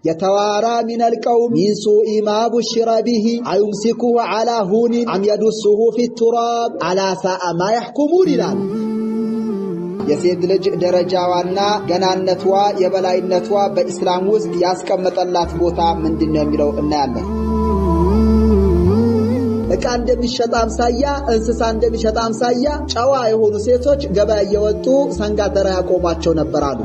يتوارى من القوم من سوء ما بشر به أيمسكه على هون أم يدسه في التراب على ساء ما يحكمون ይላል የሴት ልጅ ደረጃዋና ገናነቷ የበላይነቷ በእስላም ውስጥ ያስቀመጠላት ቦታ ምንድነው የሚለው እናያለን እቃ እንደሚሸጥ አምሳያ እንስሳ እንደሚሸጥ አምሳያ ጨዋ የሆኑ ሴቶች ገበያ እየወጡ ሰንጋ ተራ ያቆማቸው ነበር አሉ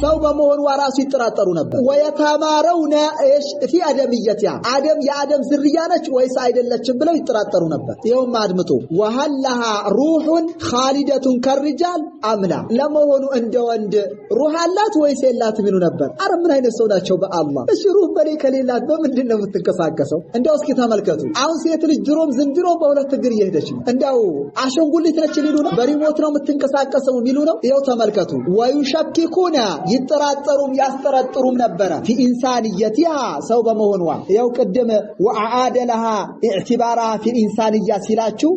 ሰው በመሆኑ ራሱ ይጥራጠሩ ነበር ወየታማረውና እሺ في ادميتها ادم የአደም ዝርያ ነች ወይስ አይደለችም ብለው ይጥራጠሩ ነበር ይሄውም አድምጡ وهلها روح خالده كالرجال املا ለመሆኑ እንደ ወንድ ሩህ አላት ወይስ የላትም ይሉ ነበር አረ ምን አይነት ሰው ናቸው በአላህ እሺ ሩህ በሌ ከሌላት በምንድነው የምትንቀሳቀሰው እንደው እስኪ ተመልከቱ አሁን ሴት ልጅ ድሮም ዝንድሮ በሁለት እግር እየሄደች ነው እንደው አሸንጉሊት ነች ሊሉ ነው በሪሞት ነው የምትንቀሳቀሰው ሚሉ ነው ይሄው ተመልከቱ ወይሸክኩና ይጥራጠሩም ያስጠረጥሩም ነበር في انسانيتها ሰው በመሆንዋ ያው ቀደም وعاد لها اعتبارها في الانسانيه ሲላችሁ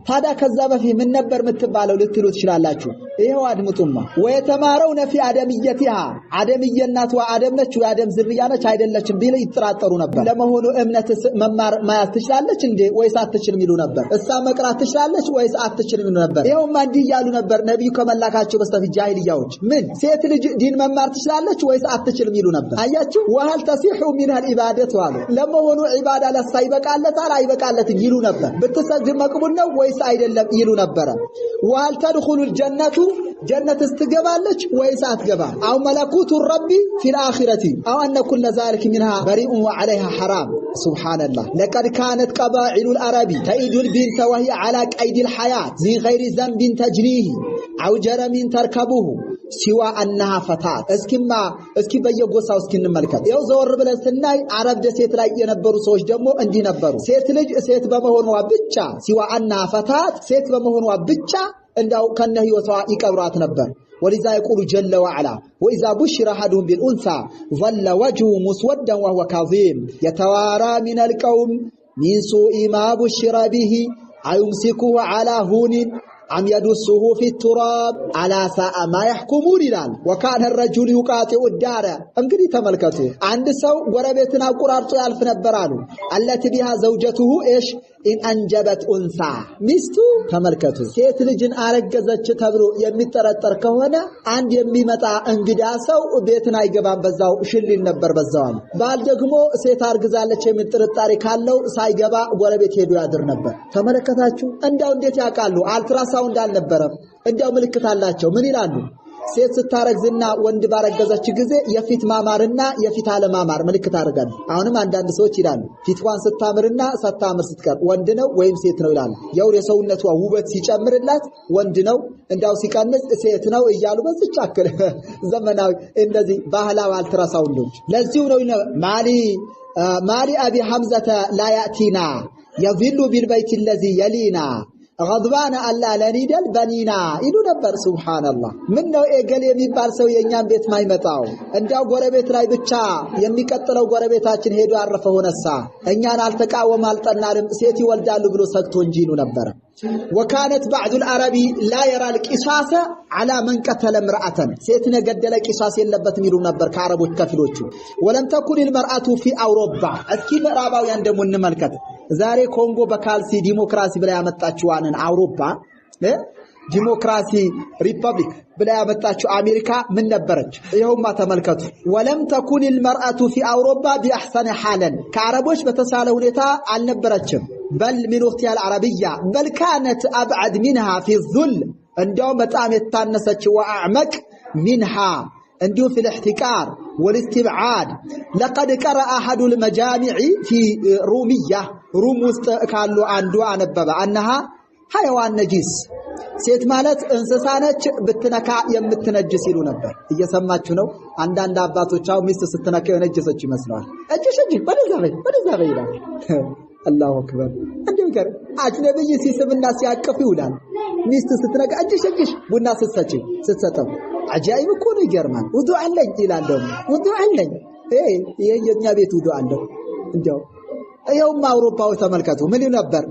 ታዳ ከዛ በፊት ምን ነበር የምትባለው ልትሉ ትችላላችሁ ይሄው አድምጡማ ወየተማረውነ في ادميتها አደምየናት ወአደም ነች ወአደም ዝርያ ነች አይደለችም ቢል ይጥራጠሩ ነበር ለመሆኑ እምነት መማር ማያስ ትችላለች እንዴ ወይስ አትችልም ይሉ ነበር እሳ መቅራት ትችላለች ወይስ አትችልም ይሉ ነበር ይሄው ማንዲ ያሉ ነበር ነብዩ ከመላካቸው በስተፊት ጃሂልያዎች ምን ሴት ልጅ ዲን መማር ትችላለች ወይስ አትችልም ይሉ ነበር አያችሁ وهل تصح منها العباده ዋሉ ለመሆኑ ዒባዳ ለሳይበቃለታል አይበቃለትም ይሉ ነበር ብትሰግድ መቅቡል ነው ወይስ አይደለም ይሉ ነበር وهل تدخل الجنه جنة استجابالك ويس أتجابا أو ملكوت الرب في الآخرة أو أن كل ذلك منها بريء وعليها حرام سبحان الله لقد كانت قبائل العرب تأيد البنت وهي على قيد الحياة زي غير ذنب تجريه أو جرم تركبه سوى أنها فتاة اسكي بيغوسا اسكي نملكت يو زور بلن سناي عرب دسيت لا ينبروا سوش دمو اندي نبروا سيت لج سيت بمهونوا بچا سوى أنها فتاة سيت بمهونوا بچا عندو كان هيوتوا يقبرات نبر ولذا يقول جل وعلا وإذا بشر أحدهم بالأنثى ظل وجهه مسودا وهو كظيم يتوارى من القوم من سوء ما بشر به أيمسكه على هون أم يدسه في التراب على ساء ما يحكمون ይላል وكان الرجل يقاطع الدار እንግዲህ ተመልከቱ አንድ ሰው ጎረቤትን አቆራርጦ ያልፍ ነበር አሉ التي بها زوجته ايش ان انجبت انثى ሚስቱ ተመልከቱ ሴት ልጅን አረገዘች ተብሎ የሚጠረጠር ከሆነ አንድ የሚመጣ እንግዳ ሰው ቤትን አይገባም በዛው ሽሊል ነበር በዛው ባል ደግሞ ሴት አርግዛለች የሚጥርጣሪ ካለው ሳይገባ ጎረቤት ሄዶ ያድር ነበር ተመለከታችሁ እንዳው እንዴት ያቃሉ አልትራሳውንድ አልነበረም እንዳው ምልክት አላቸው ምን ይላሉ ሴት ስታረግዝና ወንድ ባረገዘች ጊዜ የፊት ማማርና የፊት አለማማር ምልክት አድርጋሉ አሁንም አንዳንድ ሰዎች ይላሉ ፊትዋን ስታምርና ሳታምር ስትቀር ወንድ ነው ወይም ሴት ነው ይላሉ ያው የሰውነቷ ውበት ሲጨምርላት ወንድ ነው እንዳው ሲቀንስ ሴት ነው እያሉ በዝቻከለ ዘመናዊ እንደዚህ ባህላው አልትራሳውንዶች ለዚሁ ነው ማሊ አቢ ሐምዘተ ላ ያቲና يظل بالبيت الذي يلينا غضبان الله لنيدل بنينا ይሉ ነበር ሱብሃንአላህ ምን ነው ኤገል የሚባል ሰው የኛን ቤት ማይመጣው እንዳው ጎረቤት ላይ ብቻ የሚቀጥለው ጎረቤታችን ሄዶ አረፈ ሆነሳ እኛን አልተቃወም አልጠናንም ሴት ይወልዳሉ ብሎ ሰግቶ እንጂ ይሉ ነበር وكانت بعض العرب لا يرى القصاص على من قتل امرأة ሴት ነገደለ ቂሳስ የለበትም ይሉ ነበር ከአረቦች ከፊሎቹ ولم تكن المرأة في أوروبا እስኪ ምዕራባውያን ደሞ እንመልከት ዛሬ ኮንጎ በካልሲ ዲሞክራሲ ብላ ያመጣችዋንን አውሮፓ ዲሞክራሲ ሪፐብሊክ ብላ ያመጣችው አሜሪካ ምን ነበረች ይሄውማ ተመልከቱ ولم تكن المرأة في أوروبا بأحسن حالا ከአረቦች በተሳለ ሁኔታ አልነበረችም بل من اختها العربية بل كانت أبعد منها في الذل عندما بتام يتانسج وأعمق منها عنده في الاحتكار والاستبعاد لقد قرأ أحد المجامع في رومية روم قالوا عنده أنبب أنها حيوان نجيس ሴት ማለት እንስሳ ነች ብትነካ የምትነጅስ ይሉ ነበር እየሰማችሁ ነው አንዳንድ አባቶቻው ሚስት ስትነካ የነጀሰች ይመስላል እጅሽ በደዛ በይ ይላል አላሁ አክበር እንደው ጋር አጅነብይ ሲስብና ሲያቀፍ ይውላል ሚስት ስትነካ እጅሽ ቡና ስትሰጠው አጃይብ እኮ ነው ይገርማል ውዱእ አለኝ ይላል ደግሞ ውዱእ አለኝ የኛ ቤት ውዱእ አለው እንደው يوم أوروبا وتملكته من ينبر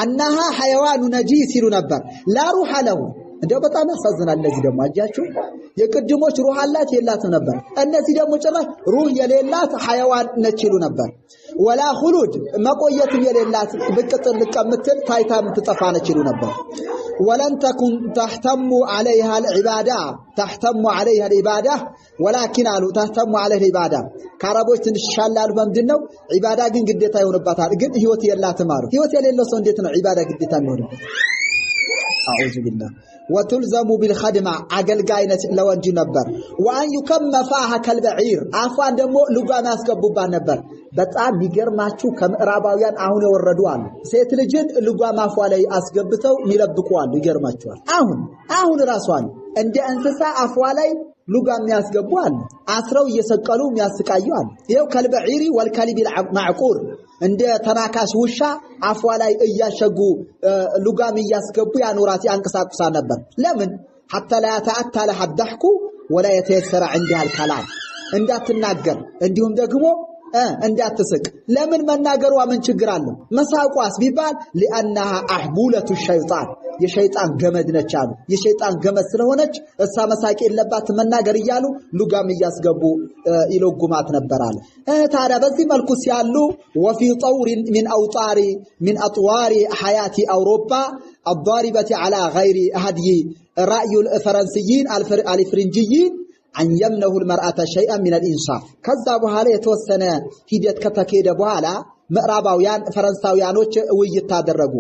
أنها حيوان نجيس ينبر لا روح له እንደው በጣም ያሳዝናል። እነዚህ ደግሞ አጃችሁ የቅድሞች ሩህ አላት የላትም ነበር። እነዚህ ደግሞ ጭራሽ ሩህ የሌላት ሐያዋን ነች ይሉ ነበር። ወላ ኹሉድ መቆየትም የሌላት ብቅጥል ልቀምትል ታይታ የምትጠፋ ነች ይሉ ነበር። ወለን ተኩን ተህተሙ عليها العباده ተህተሙ عليها العباده ولكن አሉ ተህተሙ عليها العباده ከአረቦች ትንሽ ሻላሉ በምንድነው ዒባዳ ግን ግዴታ ይሆንባታል። ግን ህይወት የላትም አሉ። ህይወት የሌለው ሰው እንዴት ነው ዒባዳ ግዴታ የሚሆንበት? አዑዙ ቢላህ ወትልዘሙ ቢልኸድማ አገልጋይነት ለወንድ ነበር። ወአን ይከመ ፋሃ ከልበዒር አፏን ደግሞ ልጓም ያስገቡባት ነበር። በጣም ይገርማችሁ ከምዕራባውያን አሁን የወረዱ አሉ። ሴት ልጅን ልጓም አፏ ላይ አስገብተው ይለብቁ አሉ። ይገርማችኋል። አሁን ራሷን እንደ እንስሳ አፏ ላይ ልጓም ያስገቡ አሉ። አስረው እየሰቀሉ የሚያስቃዩ አሉ። ይሄው ከልበዒሪ ወልከልቢል ማዕቁር እንደ ተናካሽ ውሻ አፏ ላይ እያሸጉ ልጓም እያስገቡ ያኖራት ያንቀሳቅሳ ነበር። ለምን حتى لا يتأتى لها الضحك ولا يتيسر عندها الكلام እንዳትናገር እንዲሁም ደግሞ እንዳትስቅ። ለምን መናገሯ ምን ችግር አለው? መሳቋስ ቢባል لانها احبوله الشيطان የሸይጣን ገመድ ነች አሉ። የሸይጣን ገመድ ስለሆነች እሳ መሳቅ የለባት መናገር እያሉ ልጓም እያስገቡ ይለጉማት ነበር አለ። ታዲያ በዚህ መልኩ ሲያሉ وفي طور من اطوار حياه اوروبا الضاربه على غير هدي راي الفرنسيين الفرنجيين أن يمنه المرأة شيئا من الإنصاف كذا بحالة يتوسنا هديت كتاكيد بحالة ምዕራባውያን ፈረንሳውያኖች ውይይት ታደረጉ።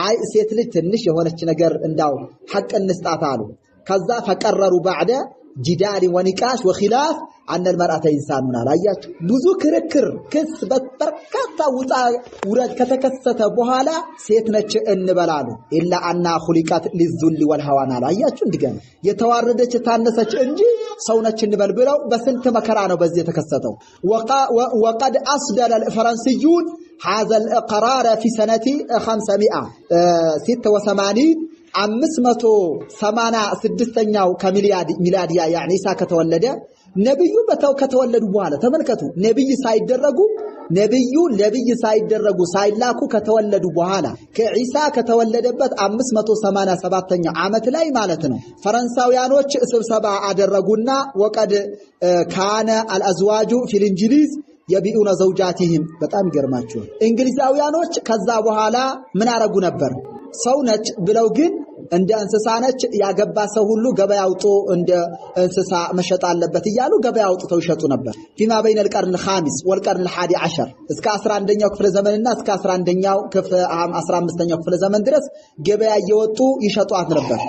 አይ ሴት ልጅ ትንሽ የሆነች ነገር እንዳው ሐቅ እንስጣት አሉ። ከዛ ፈቀረሩ بعد جدال ونقاش وخلاف أن المرأة إنسان አላያችሁ ብዙ ክርክር ክስ በርካታ ውጣ ውረድ ከተከሰተ በኋላ ሴት ነች እንበላሉ። ኢላ አና خلقت للذل والهوان አላያችሁ እንደገና የተዋረደች ታነሰች እንጂ ሰው ነች እንበል ብለው በስንት መከራ ነው በዚህ የተከሰተው። وقد أصدر الفرنسيون هذا القرار في سنة 586 586ኛው ከሚላዲያ يعني ኢሳ ከተወለደ ነብዩ በተው ከተወለዱ በኋላ ተመልከቱ። ነብይ ሳይደረጉ ሳይላኩ ከተወለዱ በኋላ ከኢሳ ከተወለደበት 587ኛው ዓመት ላይ ማለት ነው ፈረንሳውያኖች ስብሰባ አደረጉና ወቀድ ካነ الازواج في الانجليز يبيعون زوجاتهم በጣም ይገርማችሁ እንግሊዛውያኖች ከዛ በኋላ ምን አረጉ ነበር ሰው ነች ብለው ግን እንደ እንስሳ ነች ያገባ ሰው ሁሉ ገበያ አውጦ እንደ እንስሳ መሸጥ አለበት ይያሉ ገበያ አውጥተው ይሸጡ ነበር። فيما بين القرن الخامس والقرن الحادي عشر እስከ 11ኛው ክፍለ ዘመንና እስከ 11ኛው ክፍለ 15ኛው ክፍለ ዘመን ድረስ ገበያ እየወጡ ይሸጧት ነበር።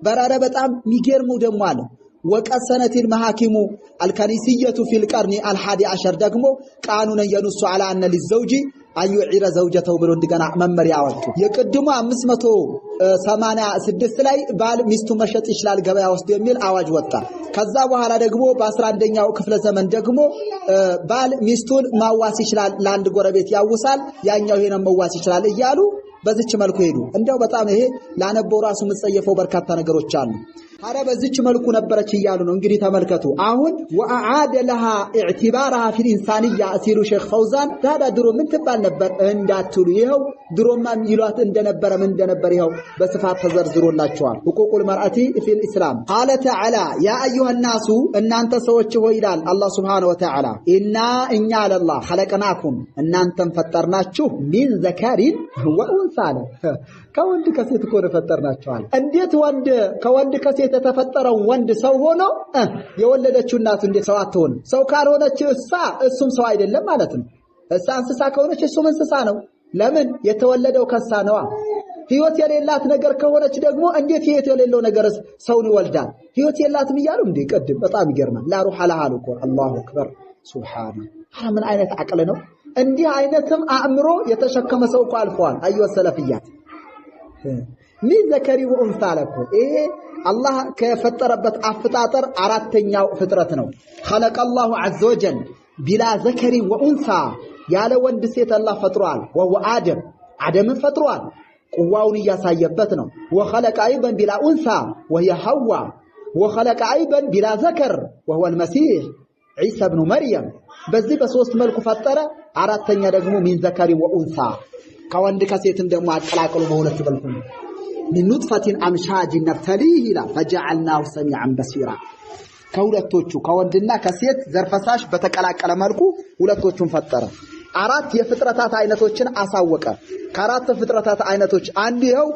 በራረ በጣም የሚገርመው ደግሞ አለ وقسنت المحاكم الكنيسية في القرن الحادي عشر ደግሞ قانونا ينص على أن للزوج أن يعير زوجته ብሎ እንደገና መመሪያ አወጡ። የቅድሙ 586 ላይ ባል ሚስቱ መሸጥ ይችላል ገበያ ውስጥ የሚል አዋጅ ወጣ። ከዛ በኋላ ደግሞ በ11ኛው ክፍለ ዘመን ደግሞ ባል ሚስቱን ማዋስ ይችላል ለአንድ ጎረቤት ያውሳል ያኛው ይሄን መዋስ ይችላል እያሉ በዚች መልኩ ሄዱ። እንደው በጣም ይሄ ላነበው ራሱ መጸየፈው በርካታ ነገሮች አሉ። ታዲያ በዚች መልኩ ነበረች ይያሉ ነው እንግዲህ ተመልከቱ። አሁን وأعاد لها اعتبارها في الإنسانية أسير شيخ فوزان ታዲያ ድሮ ምን ትባል ነበር እንዳትሉ ይሄው ድሮማ ይሏት እንደነበረ ምን እንደነበር ይሄው በስፋት ተዘርዝሮላችኋል። حقوق المرأة في الإسلام قال تعالى يا أيها الناس እናንተ ሰዎች ሆይ ይላል አላህ Subhanahu Wa Ta'ala እኛ ለላህ خلقناكم እናንተን ፈጠርናችሁ من ذكر وأنثى ከወንድ ከሴት እኮ ፈጠርናችኋል። እንዴት ወንድ ከወንድ ከሴት የተፈጠረው ወንድ ሰው ሆኖ የወለደችው እናቱ እንዴት ሰው አትሆን? ሰው ካልሆነች እሱም ሰው አይደለም ማለት ነው። እሷ እንስሳ ከሆነች እሱም እንስሳ ነው። ለምን የተወለደው ከሳ ነዋ። ህይወት የሌላት ነገር ከሆነች ደግሞ እንዴት ህይወት የሌለው ነገር ሰውን ይወልዳል? ህይወት የላትም ይያሉ እንዴ ቀድም በጣም ይገርማል። لا روح لها እኮ አላሁ አክበር ሱብሃንአላህ። ምን አይነት አቅል ነው? እንዲህ አይነትም አእምሮ የተሸከመ ሰው እኮ አልፏል። አዩወ ሰለፊያት من ذكر وانثى لكم ايه الله كفطرበት አፈጣጠር አራተኛው ፍጥረት ነው። خلق الله عز وجل بلا ذكر وانثى ያለ ወንድ ሴት አላህ ፈጥሯል። وهو آدم ፈጥሯል። ቁዋውን ያሳየበት ነው። وخلق ايضا بلا انثى وهي حواء وخلق ايضا بلا ذكر وهو المسيح عيسى ابن مريم በዚህ በሶስት መልኩ ፈጠረ። አራተኛ ደግሞ من ذكر وانثى ከወንድ ከሴትም ደግሞ አቀላቅሎ በሁለት መልኩ من نطفة أمشاج نبتليه إلى فجعلناه سميعا بصيرا ከሁለቶቹ ከወንድና ከሴት ዘርፈሳሽ በተቀላቀለ መልኩ ሁለቶቹን ፈጠረ አራት የፍጥረታት አይነቶችን አሳወቀ ከአራት ፍጥረታት አይነቶች አንዱ ይኸው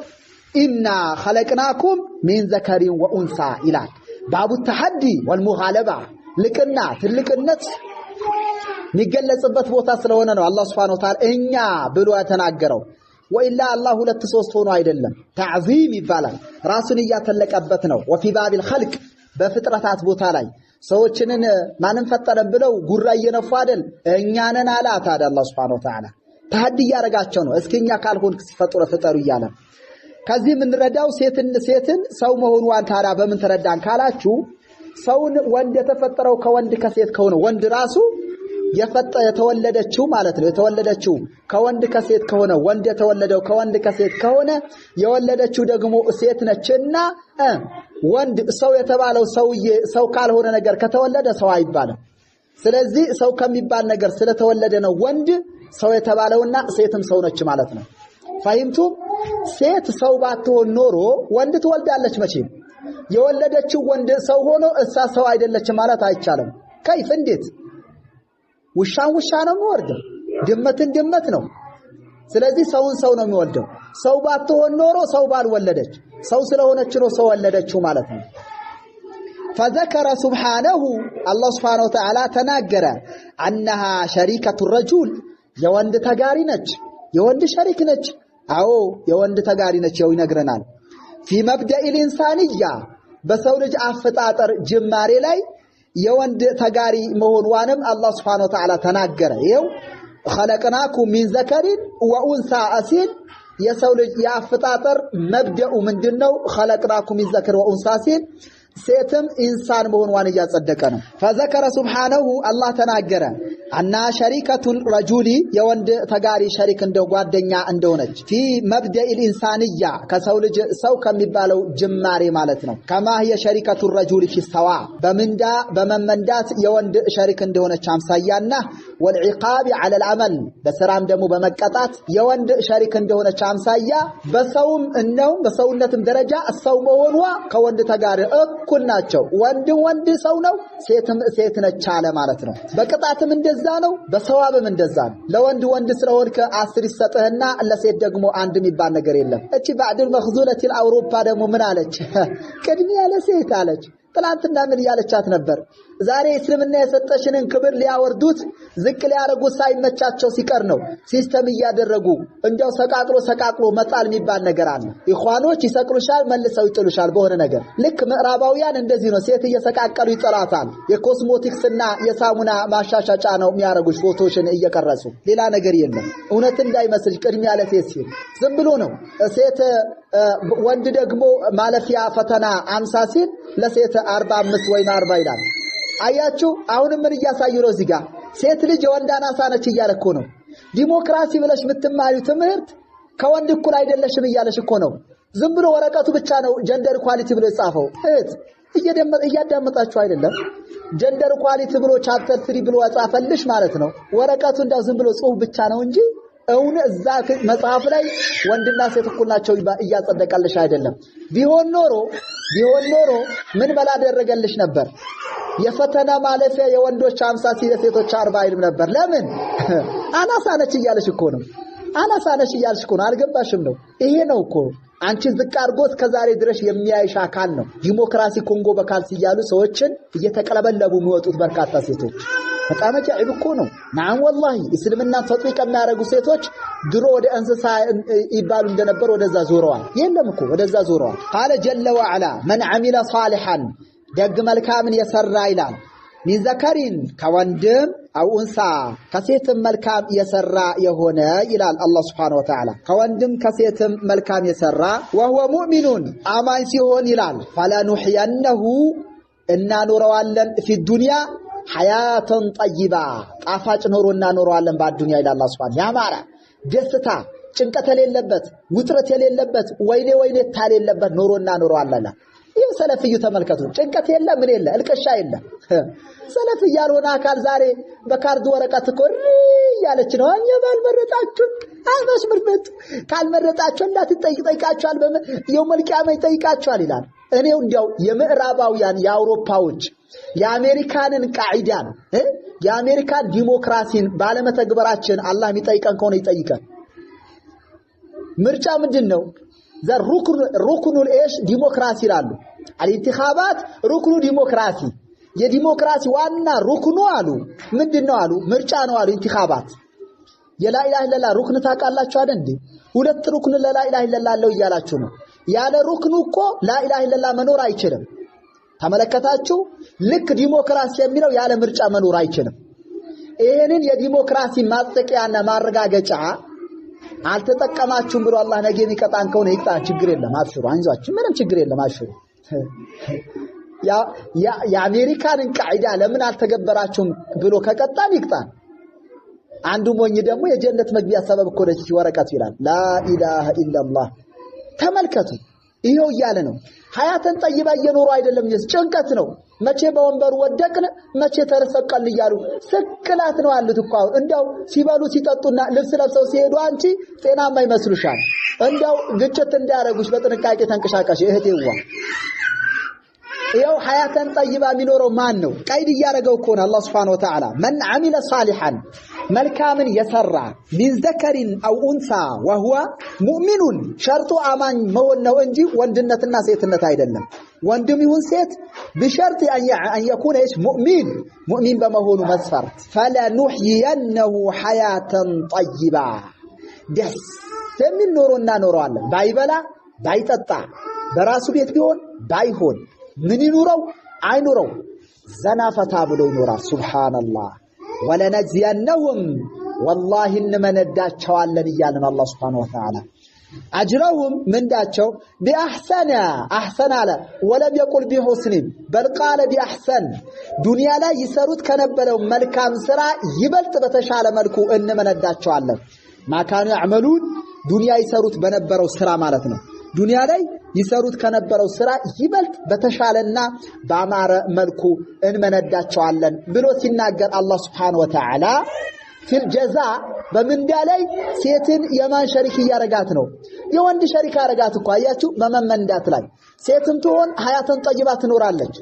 ኢና خلقناكم من ذكر وانثى ይላል ባቡ التحدي والمغالبه ልቅና ትልቅነት የሚገለጽበት ቦታ ስለሆነ ነው አላህ Subhanahu Wa Ta'ala እኛ ብሎ ያተናገረው ወኢላ አላህ ሁለት ሶስት ሆኖ አይደለም ተዕዚም ይባላል ራሱን ያተለቀበት ነው وفي باب الخلق በፍጥረታት ቦታ ላይ ሰዎችንን ማንም ፈጠረን ብለው ጉራ እየነፉ አይደል እኛንን አላ ታዲያ አላህ Subhanahu Wa Ta'ala ተሐዲ ያረጋቸው ነው እስኪኛ ካልሆን ሲፈጥሩ ፈጠሩ ይያለ ከዚህ ምን ረዳው ሴትን ሰው መሆኑን ታዲያ በምን ተረዳን ካላችሁ ሰውን ወንድ የተፈጠረው ከወንድ ከሴት ከሆነ ወንድ ራሱ የተወለደችው ማለት ነው የተወለደችው ከወንድ ከሴት ከሆነ ወንድ የተወለደው ከወንድ ከሴት ከሆነ የወለደችው ደግሞ ሴት ነችና ወንድ ሰው የተባለው ሰው ካልሆነ ነገር ከተወለደ ሰው አይባልም ስለዚህ ሰው ከሚባል ነገር ስለተወለደ ነው ወንድ ሰው የተባለውና ሴትም ሰው ነች ማለት ነው ፈይምቱ ሴት ሰው ባትሆን ኖሮ ወንድ ትወልዳለች መቼም የወለደችው ወንድ ሰው ሆኖ እሷ ሰው አይደለች ማለት አይቻልም ከይፍ እንዴት ውሻ ነው የሚወልደው ድመትን ድመት ነው ስለዚህ ሰውን ሰው ነው የሚወልደው ሰው ባትሆን ኖሮ ሰው ባልወለደች ሰው ስለሆነች ነው ሰው ወለደችው ማለት ነው فذكر سبحانه الله سبحانه وتعالى ተናገረ انها شريكه الرجل የወንድ ተጋሪ ነች የወንድ ሸሪክ ነች አዎ የወንድ ተጋሪ ነች ያው ይነግረናል في مبدأ الانسانيه በሰው ልጅ አፈጣጠር ጅማሬ ላይ የወንድ ተጋሪ መሆኑንም አላህ Subhanahu Wa Ta'ala ተናገረ ይው خلقناكم من ذكر وانثى أسيل የሰው ልጅ ያፈጣጠር መብደኡ ምንድነው خلقناكم من ذكر وانثى أسيل ሴትም ኢንሳን መሆኑን ያጸደቀ ነው فذكر سبحانه الله ተናገረ አና ሸሪከቱል ረጁሊ የወንድ ተጋሪ ሸሪክ እንደው ጓደኛ እንደሆነች في مبدأ الانسانيه ከሰው ልጅ ሰው ከሚባለው ጅማሬ ማለት ነው كما هي شريكه الرجل في السواء በመንዳ በመመንዳት የወንድ ሸሪክ እንደሆነች አምሳያና والعقاب على العمل በስራም ደግሞ በመቀጣት የወንድ ሸሪክ እንደሆነች አምሳያ በሰውም ነው በሰውነትም ደረጃ ሰው መሆኗ ከወንድ ተጋሪ እኩል ናቸው ወንድ ሰው ነው ሴትም ሴት ነች አለ ማለት ነው በቅጣትም እንደዛ ነው በሰዋብም እንደዛ ነው ለወንድ ስለሆንከ 10 ይሰጥህና ለሴት ደግሞ አንድ የሚባል ነገር የለም እቺ ባዕድል መخزولة አውሮፓ ደግሞ ምን አለች ቅድሚያ ለሴት አለች ትላንትና ምን ያለቻት ነበር ዛሬ እስልምና የሰጠሽንን ክብር ሊያወርዱት ዝቅ ሊያረጉት ሳይመቻቸው ሲቀር ነው ሲስተም ያደረጉ እንደው ሰቃቅሎ መጣል የሚባል ነገር አለ ኢኽዋኖች ይሰቅሉሻል መልሰው ይጥሉሻል በሆነ ነገር ልክ ምዕራባውያን እንደዚህ ነው ሴት እየሰቃቀሉ ይጥላታል የኮስሞቲክስና የሳሙና ማሻሻጫ ነው የሚያረጉሽ ፎቶሽን እየቀረጹ ሌላ ነገር የለም እውነት እንዳይመስል ቅድሚያ ለሴት ሲል ዝም ብሎ ነው ሴት ወንድ ደግሞ ማለፊያ ፈተና 50 ሲል ለሴት 45 ወይ 40 ይላል አያችሁ አሁንም ምን ያሳዩ ነው እዚህ ጋር ሴት ልጅ የወንድ አናሳ ነች እያለኮ ነው ዲሞክራሲ ብለሽ የምትማሪው ትምህርት ከወንድ እኩል አይደለሽም እያለሽ እኮ ነው ዝም ብሎ ወረቀቱ ብቻ ነው ጀንደር ኳሊቲ ብሎ የጻፈው እያዳመጣችሁ አይደለም ጀንደር ኳሊቲ ብሎ ቻፕተር 3 ብሎ ያጻፈልሽ ማለት ነው ወረቀቱ እንዳው ዝም ብሎ ጽሁፍ ብቻ ነው እንጂ እውን እዛ መጽሐፍ ላይ ወንድና ሴት እኩል ናቸው እያጸደቀልሽ አይደለም ቢሆን ኖሮ ምን በላ አደረገልሽ ነበር የፈተና ማለፊያ የወንዶች 50 የሴቶች 40 ይልም ነበር ለምን አናሳነች እያለሽ እኮ ነው አልገባሽም ነው ይሄ ነው እኮ አንቺ ዝቅ አርጎት ከዛሬ ድረስ የሚያይሽ አካል ነው ዲሞክራሲ ኮንጎ በካልስ ይያሉ ሰዎችን እየተቀለበለቡ የሚወጡት በርካታ ሴቶች በጣም ጃኢብ እኮ ነው ናም والله እስልምና ተጥቂቅ የሚያረጉ ሴቶች ድሮ ወደ እንስሳ ይባሉ እንደነበር ወደዛ ዞረዋል የለም እኮ ወደዛ ዞረዋል قال جل وعلا من عمل صالحا ደግ መልካምን የሰራ ይላል من ذكر ከወንድም አው እንሳ ከሴትም መልካም የሰራ የሆነ ይላል አላህ Subhanahu Wa Ta'ala ከወንድም ከሴትም መልካም የሰራ وهو مؤمن አማኝ ሲሆን ይላል فلنحيينه እናኖረዋለን في الدنيا حياه طيبه ጣፋጭ ኑሮ እናኖረዋለን በአዱንያ ይላል አላህ Subhanahu ያማረ ደስታ ጭንቀት የሌለበት ውጥረት የሌለበት ወይኔ ታሌለበት ኑሮ እናኖረዋለን ይህ ሰለፍዩ ተመልከቱ ጭንቀት የለ ምን የለ እልቅሻ የለ ሰለፍ ያልሆነ አካል ዛሬ በካርድ ወረቀት ኮሪ ያለች ነው እኛ ባልመረጣችሁ አይባሽ ምርመት ካልመረጣቸው እንዳትጠይቃቸዋል የውመል ቂያማ ይጠይቃቸዋል ይላል። እኔው እንዲያው የምዕራባውያን የአውሮፓዎች የአሜሪካንን ቃዒዳን የአሜሪካን ዲሞክራሲን ባለመተግበራችን አላህ የሚጠይቀን ከሆነ ይጠይቀን። ምርጫ ምንድነው? ሩክኑል ኢሽ ዲሞክራሲ ይላሉ። አልኢንቲኻባት ሩክኑ ዲሞክራሲ የዲሞክራሲ ዋና ሩክኑ አሉ ምንድነው አሉ? ምርጫ ነው አሉ። ኢንቲኻባት የላኢላሃ ኢላላህ ሩክን ታውቃላችሁ አይደል እንዴ? ሁለት ሩክን ለላኢላሃ ኢላላህ አለው እያላችሁ ነው። ያለ ሩክኑ እኮ ላኢላሃ ኢላላህ መኖር አይችልም። ተመለከታችሁ? ልክ ዲሞክራሲ የሚለው ያለ ምርጫ መኖር አይችልም። ይሄንን የዲሞክራሲ ማጥቂያና ማረጋገጫ አልተጠቀማችሁም ብሎ አላህ ነገ የሚቀጣን ከሆነ ይቅጣን። ችግር የለም አብሽሩ፣ አንዟችሁ፣ ምንም ችግር የለም አብሽሩ። የአሜሪካንን ቃዒዳ ለምን አልተገበራችሁም ብሎ ከቀጣን ይቅጣን። አንዱ ሞኝ ደግሞ የጀነት መግቢያ ሰበብ እኮ ነች ወረቀት ይላል። ላኢላሃ ኢላላህ ተመልከቱ። ይሄው እያለ ነው። ሐያተን ጠይባ እየኖሩ አይደለም። ጭንቀት ነው። መቼ በወንበሩ ወደቅን፣ መቼ ተረሰቀልን እያሉ ስቅላት ነው አሉት እኮ። እንደው ሲበሉ ሲጠጡና ልብስ ለብሰው ሲሄዱ አንቺ ጤናማ ይመስሉሻል? እንደው ግጭት እንዳያረጉሽ በጥንቃቄ ተንቀሳቀሽ እህቴዋ። ይሄው ሐያተን ጠይባ የሚኖረው ማን ነው? ቀይድ እያረገው እኮ ነው አላህ Subhanahu Wa Ta'ala من عمل صالحا መልካምን የሰራ من ذكر أو أنثى وهو مؤمن ሸርጡ አማኝ መሆን ነው እንጂ ወንድነትና ሴትነት አይደለም። ወንድም ይሁን ሴት بشرط أن يكون ايش مؤمن በመሆኑ መስፈርት فلنحيينه حياة طيبة ደስ የሚል ኖሮና ኖረዋለን። ባይበላ ባይጠጣ በራሱ ቤት ቢሆን ባይሆን ምን ይኑረው አይኑረው ዘና ፈታ ብሎ ይኖራል። ሱብሃንአላህ ወለነዚያነሁም والله እንመነዳቸዋለን እያለን አላህ Subhanahu Wa Ta'ala አጅረሁም ምንዳቸው بأحسن አለ ወለም يقل بحسن بل قال بأحسن ዱንያ ላይ ይሰሩት ከነበረው መልካም ስራ ይበልጥ በተሻለ መልኩ እንመነዳቸዋለን። ማካኑ ያዕመሉን ዱንያ ይሰሩት በነበረው ስራ ማለት ነው። ዱንያ ላይ ይሰሩት ከነበረው ስራ ይበልጥ በተሻለና በአማረ መልኩ እንመነዳቸዋለን ብሎ ሲናገር አላህ Subhanahu Wa Ta'ala ፊል ጀዛ በምንዳ ላይ ሴትን የማን ሸሪክ ያረጋት ነው? የወንድ ሸሪክ ያረጋት እኮ አያችሁ። በመመንዳት ላይ ሴትም ትሆን ሐያተን ጠይባ ትኖራለች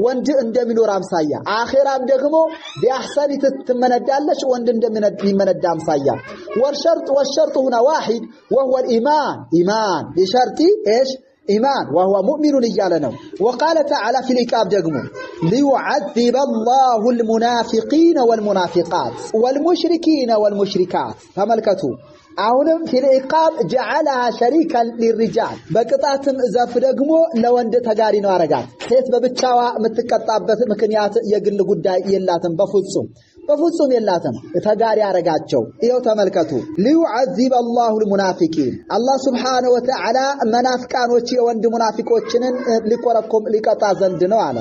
ወንድ እንደሚኖር አምሳያ። አኺራም ደግሞ በአህሰን ትመነዳለች ወንድ እንደሚመነዳ አምሳያ። والشرط هنا واحد وهو الإيمان بشرط إيش إيمان وهو مؤمن يجالنا. وقال تعالى في الإكاب دقمه ليعذب الله المنافقين والمنافقات والمشركين والمشركات. فملكته አሁንም في الإقاب جعلها شريكا للرجال በቅጣትም ዘፍ ደግሞ ለወንድ ተጋሪ ነው አረጋት። ሴት በብቻዋ የምትቀጣበት ምክንያት የግል ጉዳይ የላትም። በፍጹም የላትም። ተጋሪ አረጋቸው። ይሄው ተመልከቱ። ليعذب الله المنافقين አላህ Subhanahu Wa Ta'ala መናፍቃኖች የወንድ ሙናፊቆችን ሊቀጣ ዘንድ ነው አለ።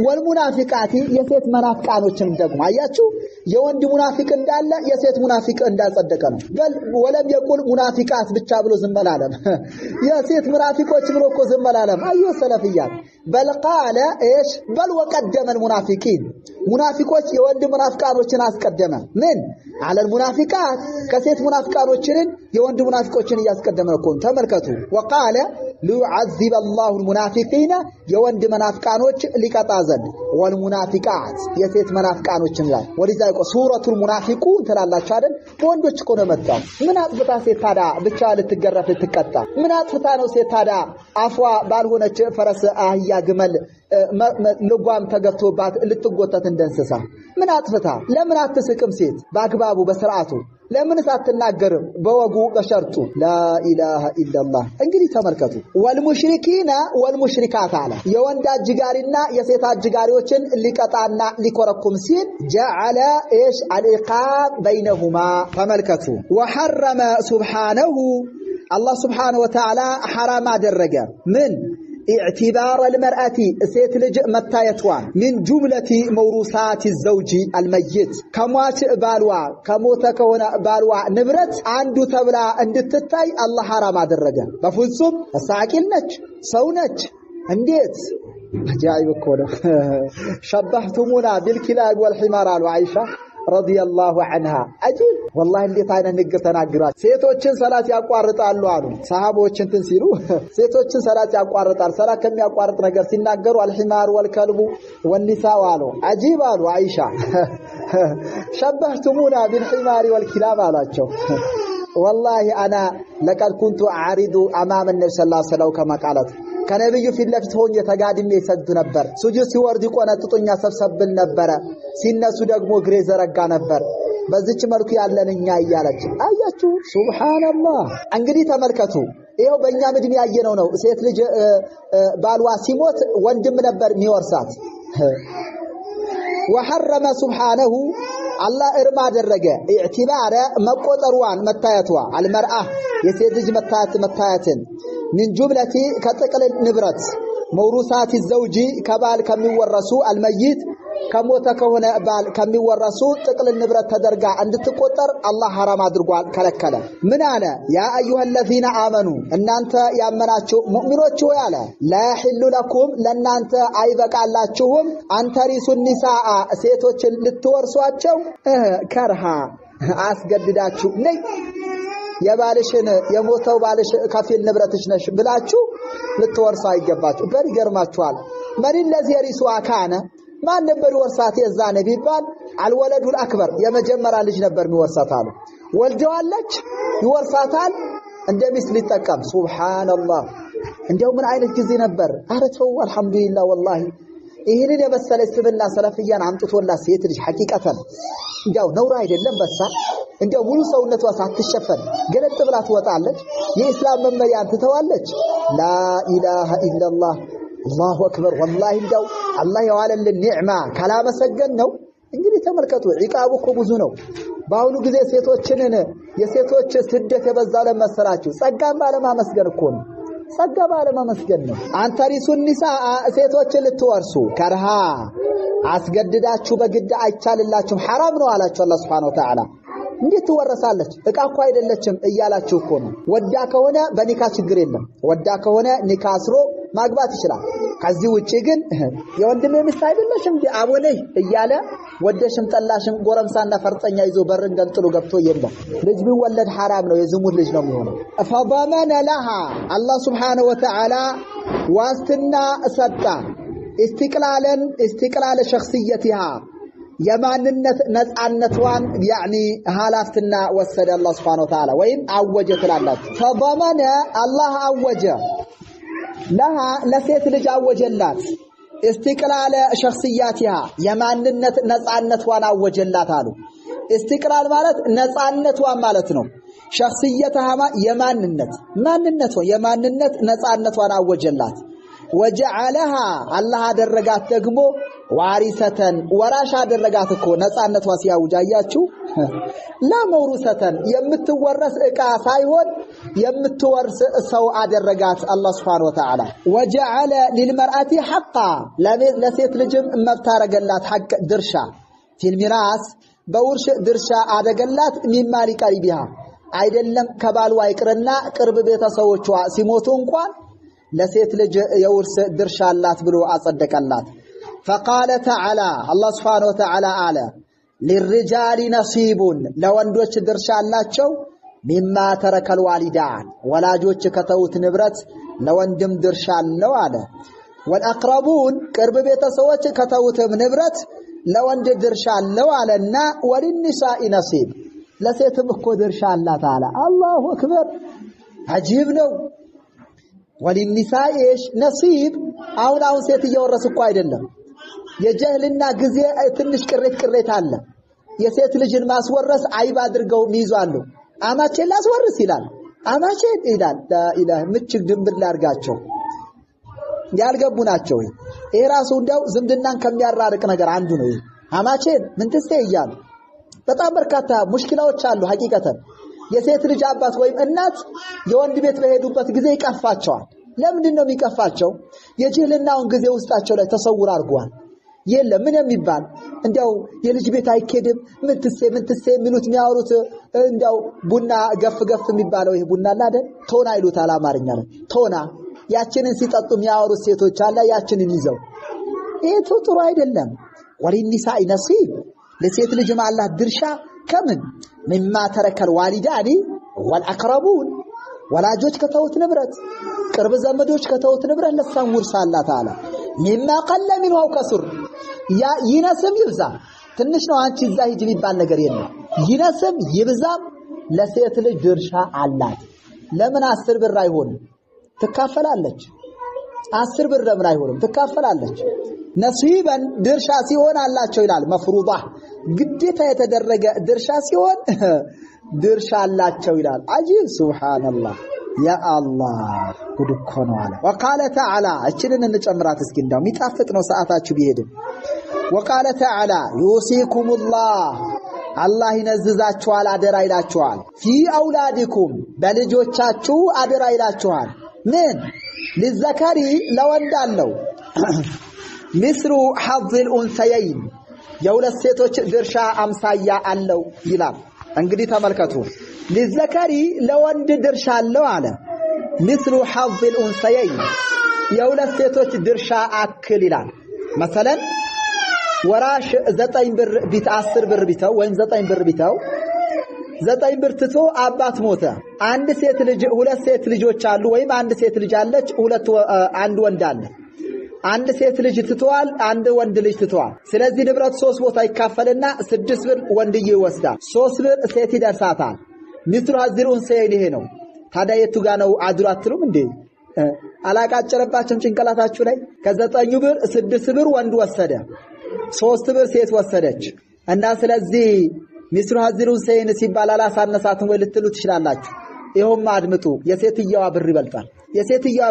ወልሙናፊቃቲ የሴት መናፍቃኖችን ደግሞ አያችሁ። የወንድ ሙናፊቅ እንዳለ የሴት ሙናፊቅ እንዳጸደቀ ነው። ወለም የቁል ሙናፊቃት ብቻ ብሎ ዝም አላለም። የሴት ሙናፊቆች ብሎ እኮ ዝም አላለም። አዩ ሰለፊያ በል ቃለ ايش በል ወቀደመ المنافقين ሙናፊቆች የወንድ ሙናፊቃኖችን አስቀደመ። ምን على المنافقات ከሴት ሙናፊቃኖችን የወንድ ሙናፊቆችን ያስቀደመ እኮ ተመልከቱ። وقال ليعذب الله المنافقين የወንድ ሙናፊቃኖች ሊቀጣ ዘንድ والمنافقات የሴት ሙናፊቃኖችን ላይ ወዲያ ሱረቱል ሙናፊቁን ተላላችሁ አይደል? ወንዶች እኮ ነው መጣው። ምን አጥፍታ ሴት ታዳ ብቻ ልትገረፍ ልትቀጣ? ምን አጥፍታ ነው ሴት ታዳ አፏ ባልሆነች ፈረስ አህያ ግመል ልጓም ተገፍቶባት ልትጎተት እንደንስሳ? ምን አጥፍታ? ለምን አትስቅም ሴት በአግባቡ በስርዓቱ? ለምን ሳትናገርም በወጉ በሸርጡ? ላኢላሃ ኢላላህ። እንግዲህ ተመልከቱ። ወልሙሽሪኪና ወልሙሽሪካት አለ የወንድ አጅጋሪና የሴት አጅጋሪዎችን ሊቀጣና ሊኮረኩም ሲል جعل ايش العقاب بينهما ተመልከቱ። وحرم سبحانه الله سبحانه وتعالى حرام አደረገ ምን اعتبار المرأة ሴት ልጅ መታየቷን من جملة موروثات الزوج الميت ከሟች ባልዋ ከሞተ ከሆነ ባልዋ ንብረት አንዱ ተብላ እንድትታይ አላህ حرام አደረገ። በፍጹም ሳቂል ነች ሰው ነች እንዴት አጃኢብ እኮ ነው። شبهتمونا بالكلاب والحمار على عائشة رضي الله عنها عجيب والله እንዴት አይነት ንግር ተናግሯል ሴቶችን ሰላት ያቋርጣሉ አሉ ሰሃቦች እንትን ሲሉ ሴቶችን ሰላት ያቋርጣል ሰላት ከሚያቋርጥ ነገር ሲናገሩ الحمار والكلب والنساء አሉ عجيب አሉ አይሻ شبهتمونا بالحمار والكلاب አላቸው والله انا لقد كنت اعرض امام النبي صلى الله عليه وسلم كما قالت ከነብዩ ፊት ለፊት ሆኜ ተጋድሜ ሰግድ ነበር ሱጁድ ሲወርድ ቆነጥጦኛ ሰብሰብል ነበር ሲነሱ ደግሞ ግሬ ዘረጋ ነበር በዚች መልኩ ያለንኛ ይያለች አያችሁ ሱብሃንአላህ እንግዲህ ተመልከቱ ይሄው በእኛ ምድን ያየነው ነው ሴት ልጅ ባልዋ ሲሞት ወንድም ነበር የሚወርሳት وحرم سبحانه الله ارما አደረገ اعتبار መቆጠሩዋን መታየቷ المرأة የሴት ልጅ መታየትን من جملة كتقل نبرت موروثات الزوج كبال كميورثو الميت كموت كهونه بال كميورثو تقل النبرت تدرجا عند تقطر الله حرام አድርጓል ከለከለ ምን አለ ያ ايها الذين امنوا እናንተ ያመናችሁ ሙእሚኖች ሆይ አለ لا يحل لكم ለናንተ አይበቃላችሁም አንተሪሱ النساء ሴቶችን ልትወርሷቸው ከርሃ አስገድዳችሁ ነይ የባልሽን የሞተው ባልሽ ከፊል ንብረትሽ ነሽ ብላችሁ ልትወርሱ አይገባችሁ በርገርማችኋል ማን ለዚህ የሪሱ አካነ ማን ነበር ወርሳት የዛነ ቢባል አልወለዱል አክበር የመጀመሪያ ልጅ ነበር የሚወርሳታሉ ወልደዋለች ይወርሳታል እንደሚስ ሊጠቀም ሱብሃንአላህ እንደው ምን አይነት ጊዜ ነበር አረተው አልহামዱሊላህ والله ይሄንን የመሰለ ስብና ሰለፍያን አምጥቶላት ሴት ልጅ ሐቂቀተን እንደው ነውር አይደለም በሳ እንደው ሙሉ ሰውነቷ ሳትሸፈን ገለጥ ብላ ትወጣለች የኢስላም መመሪያን ትተዋለች ላ ኢላሃ ኢላላህ አላሁ አክበር والله እንደው አላህ ያዋለልን ኒዕማ ካላመሰገን ነው እንግዲህ ተመልከቱ ዒቃቡ እኮ ብዙ ነው ባሁኑ ጊዜ ሴቶችን የሴቶች ስደት የበዛው ለመሰራችሁ ጸጋም ባለማመስገን እኮ ነው ጸጋ ባለማመስገን ነው አንተሪሱ النساء ሴቶችን ልትወርሱ ከርሃ አስገድዳችሁ በግድ አይቻልላችሁም حرام ነው አላችሁ አላህ Subhanahu Wa Ta'ala እንዴት ትወረሳለች እቃ እኮ አይደለችም እያላችሁ እኮ ነው ወዳ ከሆነ በኒካ ችግር የለም ወዳ ከሆነ ኒካ አስሮ ማግባት ይችላል ከዚህ ውጪ ግን የወንድሜ ሚስት አይደለሽም እንዴ አቦነይ እያለ ወደሽም ጠላሽም ጎረምሳና ፈርጠኛ ይዞ በርን ገንጥሎ ገብቶ የለም ልጅ ቢወለድ حرام ነው የዝሙት ልጅ ነው የሚሆነው فضمن لها الله سبحانه وتعالى ዋስትና ሰጣ استقلال شخصيتها የማንነት ነፃነቷን يعني ሐላፍትና ወሰደ الله سبحانه وتعالى ወይም አወጀ ትላላችሁ فضمن الله አወጀ لها ለሴት ልጅ አወጀላት استقلال شخصياتها የማንነት ነፃነቷን አወጀላት አሉ استقلال ማለት ነፃነቷን ማለት ነው شخصيتها የማንነት ነፃነቷን አወጀላት وجعلها الله አደረጋት ደግሞ ዋሪሰተን ወራሽ አደረጋት እኮ ነፃነቷ ሲያውጃያችሁ ለመውሩሰተን የምትወረስ ዕቃ ሳይሆን የምትወርስ ሰው አደረጋት አላህ Subhanahu Wa Ta'ala وجعل للمرأة حقا ለሴት ልጅም መብታረገላት ሐቅ ድርሻ في الميراث በውርሽ ድርሻ አደረገላት ሚማሊ ቀሪቢያ አይደለም ከባልዋ ይቅርና ቅርብ ቤተሰቦቿ ሲሞቱ እንኳን ለሴት ልጅ የውርስ ድርሻ አላት ብሎ አጸደቀላት فقال تعالى الله سبحانه وتعالى على للرجال نصيب ለወንዶች ድርሻ አላቸው مما ترك الوالدان ወላጆች ከተውት ንብረት ለወንድም ድርሻ አለው አለ والأقربون ቅርብ ቤተሰቦች ከተውት ንብረት ለወንድ ድርሻ አለው አለና وللنساء نصيب ለሴትም እኮ ድርሻ አላት አለ አላሁ አክበር عجيب ነው وللنساء نصيب አሁን ሴት እየወረስ እኮ አይደለም የጀህልና ጊዜ ትንሽ ቅሬት አለ የሴት ልጅን ማስወረስ አይባ አድርገው ይይዛሉ አማቼ ላስወርስ ይላል አማቼ ይላል ላኢላህ ምችግ ድንብር ላርጋቸው ያልገቡ ናቸው ይሄ ራሱ እንደው ዝምድናን ከሚያራርቅ ነገር አንዱ ነው አማቼ ምን ትስተ ይያሉ በጣም በርካታ ሙሽኪላዎች አሉ ሐቂቀተን የሴት ልጅ አባት ወይም እናት የወንድ ቤት በሄዱበት ጊዜ ይቀፋቸዋል ለምንድን ነው የሚቀፋቸው የጅህልናውን ጊዜ ውስጣቸው ላይ ተሰውር አድርጓል የለም ምን የሚባል እንደው የልጅ ቤት አይከድም ምንትሴ ሚሉት የሚያወሩት እንደው ቡና ገፍ የሚባለው ይሄ ቡና አይደል ቶና ይሉታል አማርኛ ላይ ቶና ያችንን ሲጠጡ የሚያወሩት ሴቶች አለ ያችንን ይዘው ይሄ ጥሩ አይደለም ወሊኒሳ ነሲብ ለሴት ልጅ ማአላህ ድርሻ ከምን مما ترك الوالدان والأقربون ወላጆች ከተውት ንብረት ቅርብ ዘመዶች ከተውት ንብረት ለሳም ውርስ አላህ ተዓላ مما قل منه أو كثر ያ ይነስም ይብዛ ትንሽ ነው አንቺ እዛ ሂጅ ቢባል ነገር የለም ይነስም ይብዛም ለሴት ልጅ ድርሻ አላት ለምን 10 ብር አይሆንም ትካፈላለች 10 ብር ለምን አይሆንም ትካፈላለች ነሲበን ድርሻ ሲሆን አላቸው ይላል መፍሩዳ ግዴታ የተደረገ ድርሻ ሲሆን ድርሻ አላቸው ይላል አጂብ ሱብሃንአላህ ያ አላህ ጉድ እኮ ነው አለ ወቃለ ተዓላ እችንን እንጨምራት እስኪ እንዳው የሚጣፍጥ ነው ሰዓታችሁ ቢሄድም ወቃለ ተዓላ ዩሲኩሙላህ አላህ ይነዝዛችኋል አደራ ይላችኋል ፊ አውላዲኩም በልጆቻችሁ አደራ ይላችኋል ምን ለዘከሪ ለወንድ አለው ምስሩ ሐዝል ኡንሰየይን የሁለት ሴቶች ድርሻ አምሳያ አለው ይላል እንግዲህ ተመልከቱ ለዘከሪ ለወንድ ድርሻ አለው አለ ምስሩ ሐዝል ኡንሰየይን የሁለት ሴቶች ድርሻ አክል ይላል مثلا ወራሽ 9 ብር ቢት 10 ብር ቢተው ወይም 9 ብር ቢተው 9 ብር ትቶ አባት ሞተ አንድ ሴት ልጅ ሁለት ሴት ልጆች አሉ ወይም አንድ ሴት ልጅ አለች ሁለት አንድ ወንድ አለ አንድ ሴት ልጅ ትተዋል አንድ ወንድ ልጅ ትተዋል ስለዚህ ንብረት 3 ቦታ ይካፈልና 6 ብር ወንድዬ ይወስዳል 3 ብር ሴት ይደርሳታል ሚስጥሩ ሐዝሩን ሰይን ይሄ ነው ታዲያ የቱ ጋር ነው አድሩ አትሉም እንዴ አላቃጨረባችሁም ጭንቅላታችሁ ላይ ከ9 ብር 6 ብር ወንድ ወሰደ 3 ብር ሴት ወሰደች እና ስለዚህ ሚስጥሩ ሐዝሩን ሰይን ሲባል አላሳነሳትም ወይ ልትሉ ትችላላችሁ ይሄውም አድምጡ የሴትየዋ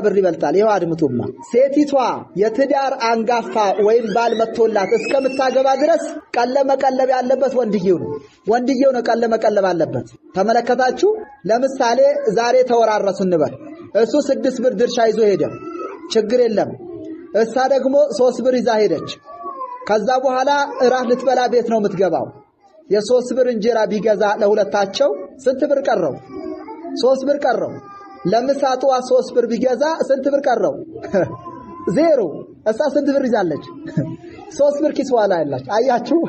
ብር ይበልጣል ይሄው አድምጡማ ሴቲቷ የትዳር አንጋፋ ወይም ባል መጥቶላት እስከምታገባ ድረስ ቀለመቀለብ ያለበት ወንድየው ነው ቀለመቀለብ አለበት ተመለከታችሁ ለምሳሌ ዛሬ ተወራረሱ እንበል እሱ 6 ብር ድርሻ ይዞ ሄደ ችግር የለም እሷ ደግሞ 3 ብር ይዛ ሄደች ከዛ በኋላ እራት ልትበላ ቤት ነው የምትገባው የ3 ብር እንጀራ ቢገዛ ለሁለታቸው ስንት ብር ቀረው 3 ብር ቀረው ለምሳቷ 3 ብር ቢገዛ ስንት ብር ቀረው ዜሮ እሷ ስንት ብር ይዛለች 3 ብር ኪስ ዋላ ያላች አያችሁ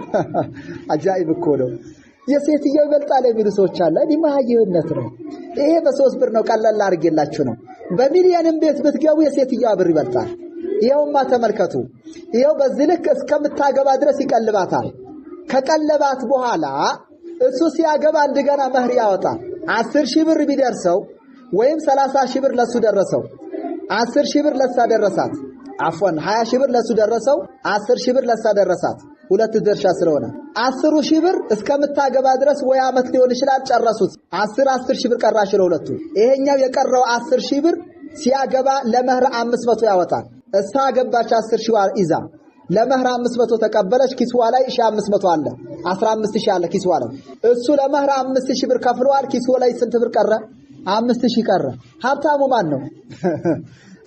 አጃኢብ እኮ ነው የሴትየው ይበልጣል የሚሉ ሰዎች አለ እንዴ ማህየነት ነው ይሄ በ3 ብር ነው ቀላል አድርጌላችሁ ነው በሚሊዮንም ቤት ብትገቡ የሴትየው ብር ይበልጣል ይሄውማ ተመልከቱ ይሄው በዚህ ልክ እስከምታገባ ድረስ ይቀልባታል ከቀለባት በኋላ እሱ ሲያገባ እንደገና መህር ያወጣል 10,000 ብር ቢደርሰው ወይም 30,000 ብር ለሱ ደረሰው 10,000 ብር ለሳ ደረሳት አፍዋን 20,000 ብር ለሱ ደረሰው 10,000 ብር ለሳ ደረሳት ሁለት ድርሻ ስለሆነ 10,000 ብር እስከምታገባ ድረስ ወይ አመት ሊሆን ይችላል ጨረሱት 10,000 ብር ቀራሽ ለሁለቱ ይሄኛው የቀረው 10,000 ብር ሲያገባ ለመህር 500 ያወጣል እሷ ገባች 10,000 ይዛ ለመህር 500 ተቀበለች ኪስዋ ላይ 1500 አለ 15,000 አለ ኪስዋ ላይ እሱ ለመህር 5,000 ብር ከፍሏል ኪስዋ ላይ ስንት ብር ቀረ 5,000 ቀረ ሀብታሙ ማን ነው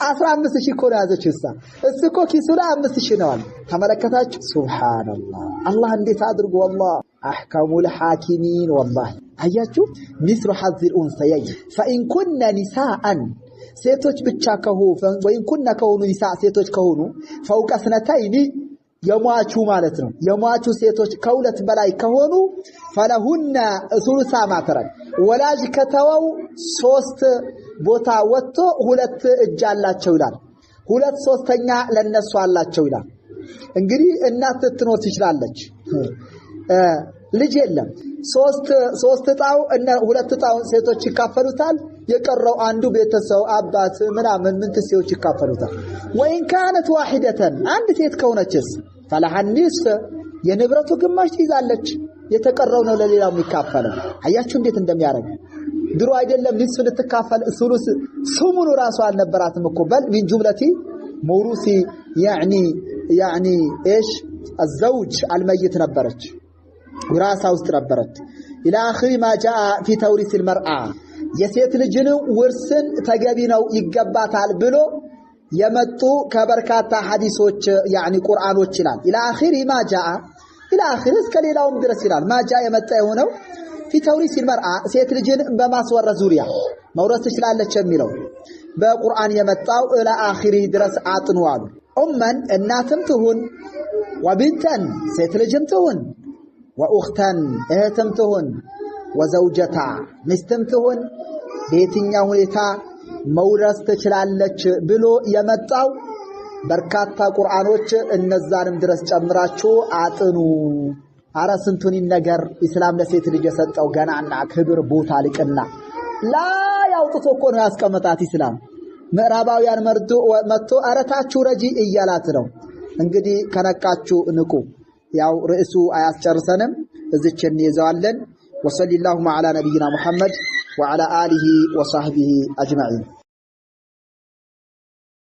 15,000 እኮ ነው ያዘችው እሱ እኮ ኪሱ ላይ 5,000 ነው አለ ተመለከታችሁ ሱብሃንአላህ አላህ እንዴት አድርጎ والله احكمul hakimin والله አያችሁ ሚስሩ ሐዝል ኡንሰየይ فإن كن نساء ሴቶች ብቻ ከሆኑ ወይም ኩና ከሆኑ ኒሳ ሴቶች ከሆኑ فوق اثنتين የሟቹ ማለት ነው የሟቹ ሴቶች ከሁለት በላይ ከሆኑ فلهن ثلث ما ترك ወላጅ ከተወው 3 ቦታ ወጥቶ 2 እጅ አላቸው ይላል 2/3ኛ ለነሱ አላቸው ይላል እንግዲህ እናት ትኖር ትችላለች ልጅ የለም 3 ጣው እና 2 ጣው ሴቶች ይካፈሉታል የቀረው አንዱ ቤተሰብ አባት ምናምን ምን ተሰዎች ይካፈሉታል ወይን ካነት ዋሂደተን አንድ ሴት ከሆነችስ ፈለሐኒስ የንብረቱ ግማሽ ትይዛለች የተቀረው ነው ለሌላው የሚካፈለው አያችሁ እንዴት እንደሚያረግ ድሮ አይደለም ንስ ልትካፈል ሱሉስ ሱሙኑ ራሱ አልነበራትም እኮ በል من جملتي موروثي يعني ايش الزوج الميت ነበረች وراثا ውስጥ ነበረች الى اخر ما جاء في توريث المرأة የሴት ልጅን ውርስን ተገቢ ነው ይገባታል ብሎ የመጡ ከበርካታ ሐዲሶች يعني ቁርአኖች ይላል الى اخر ما جاء الى اخر እስከሌላውም ድረስ ይላል ما جاء የመጣ የሆነው في توريث المرأة ሴት ልጅን በማስወረስ ዙሪያ መውረስ ትችላለች የሚለው በቁርአን የመጣው الى اخر ድረስ አጥኗል ኡመን እናትም ትሁን ወብንተን ሴት ልጅም ትሁን ወኡኽተን እህትም ትሁን ወዘውጀታ ሚስትም ትሁን በየትኛው ሁኔታ መውረስ ትችላለች ብሎ የመጣው በርካታ ቁርአኖች እነዛንም ድረስ ጨምራችሁ አጥኑ። አረ ስንቱን ነገር ኢስላም ለሴት ልጅ የሰጠው ገናና ክብር ቦታ ልቅና ላይ አውጥቶ እኮ ነው ያስቀመጣት ኢስላም። ምዕራባውያን መጥቶ አረታችሁ ረጂ እያላት ነው። እንግዲህ ከነቃችሁ ንቁ። ያው ርዕሱ አያስጨርሰንም፣ እዚች እንይዘዋለን። ወሰለላሁ ዐላ ነቢይና ሙሐመድ ወዐላ አሊሂ ወሰህቢሂ አጅመዒን።